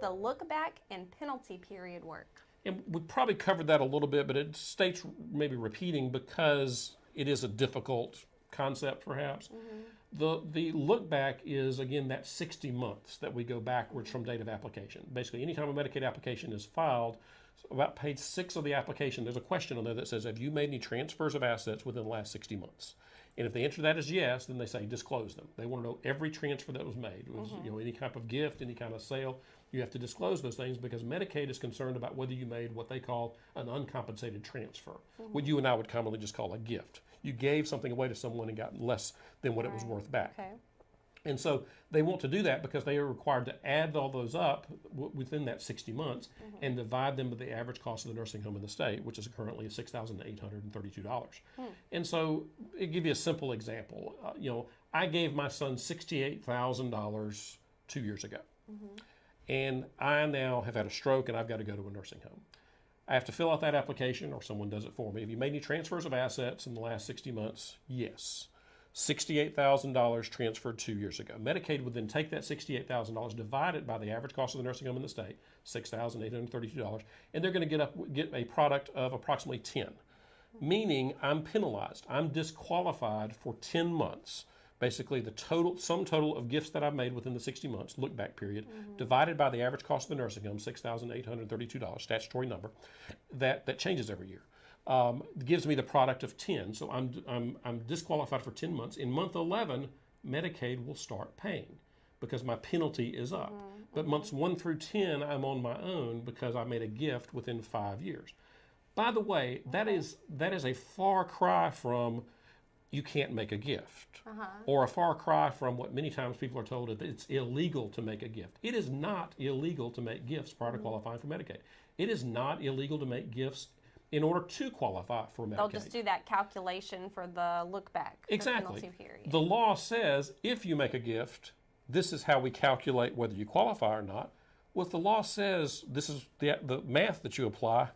the look back and penalty period work? And we probably covered that a little bit, but it states maybe repeating because it is a difficult concept perhaps. The look back is, again, that 60 months that we go backwards from date of application. Basically, anytime a Medicaid application is filed, about page 6 of the application, there's a question on there that says, have you made any transfers of assets within the last 60 months? And if the answer to that is yes, then they say disclose them. They want to know every transfer that was made. It was, any type of gift, any kind of sale. You have to disclose those things because Medicaid is concerned about whether you made what they call an uncompensated transfer, what you and I would commonly just call a gift. You gave something away to someone and got less than what it was worth back. Okay. And so they want to do that because they are required to add all those up within that 60 months and divide them by the average cost of the nursing home in the state, which is currently $6,832. And so I'll give you a simple example. I gave my son $68,000 2 years ago. And I now have had a stroke and I've got to go to a nursing home. I have to fill out that application or someone does it for me. Have you made any transfers of assets in the last 60 months? Yes. $68,000 transferred 2 years ago. Medicaid would then take that $68,000, divide it by the average cost of the nursing home in the state, $6,832, and they're going to get a product of approximately 10, meaning I'm penalized. I'm disqualified for 10 months. Basically, the sum total of gifts that I've made within the 60 months, look back period, divided by the average cost of the nursing home, $6,832, statutory number, that changes every year. Gives me the product of 10. So I'm disqualified for 10 months. In month 11, Medicaid will start paying because my penalty is up. But months 1 through 10, I'm on my own because I made a gift within 5 years. By the way, that is a far cry from you can't make a gift, or a far cry from what many times people are told that it's illegal to make a gift. It is not illegal to make gifts prior to qualifying for Medicaid. It is not illegal to make gifts in order to qualify for Medicaid. They'll just do that calculation for the look back. Exactly. The penalty period. The law says if you make a gift, this is how we calculate whether you qualify or not. Well, if the law says this is the math that you apply,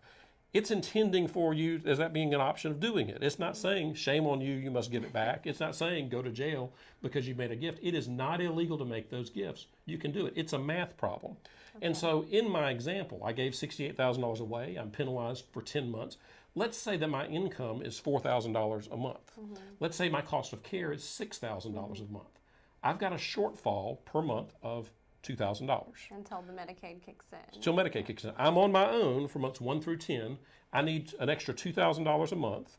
it's intending for you as that being an option of doing it. It's not saying shame on you, you must give it back. It's not saying go to jail because you made a gift. It is not illegal to make those gifts. You can do it. It's a math problem. And so in my example, I gave $68,000 away. I'm penalized for 10 months. Let's say that my income is $4,000 a month. Let's say my cost of care is $6,000 a month. I've got a shortfall per month of $2,000. Until the Medicaid kicks in. Until Medicaid kicks in. I'm on my own for months 1 through 10. I need an extra $2,000 a month.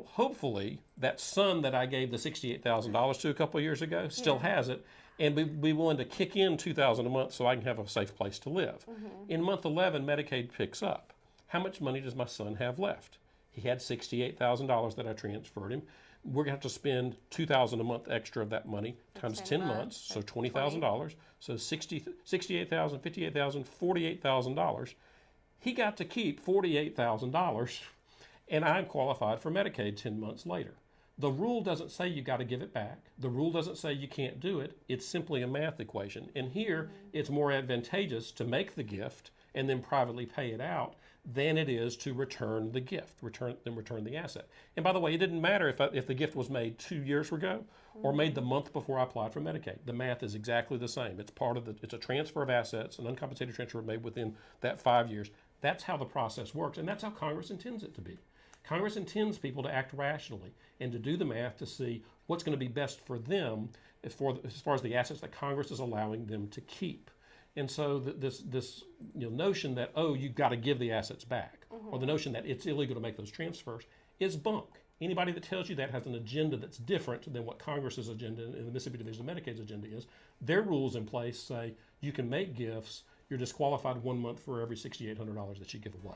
Hopefully that son that I gave the $68,000 to a couple of years ago still has it, and be willing to kick in $2,000 a month so I can have a safe place to live. In month 11, Medicaid picks up. How much money does my son have left? He had $68,000 that I transferred him. We're going to have to spend $2,000 a month extra of that money times 10 months, so $20,000. So $68,000, $58,000, $48,000. He got to keep $48,000, and I'm qualified for Medicaid 10 months later. The rule doesn't say you got to give it back. The rule doesn't say you can't do it. It's simply a math equation. And here, it's more advantageous to make the gift and then privately pay it out than it is to return the gift, return the asset. And by the way, it didn't matter if the gift was made 2 years ago or made the month before I applied for Medicaid. The math is exactly the same. It's it's a transfer of assets, an uncompensated transfer made within that 5 years. That's how the process works, and that's how Congress intends it to be. Congress intends people to act rationally and to do the math to see what's going to be best for them as far as the assets that Congress is allowing them to keep. And so this notion that, oh, you've got to give the assets back, or the notion that it's illegal to make those transfers is bunk. Anybody that tells you that has an agenda that's different than what Congress's agenda and the Mississippi Division of Medicaid's agenda is. Their rules in place say you can make gifts, you're disqualified 1 month for every $6,800 that you give away.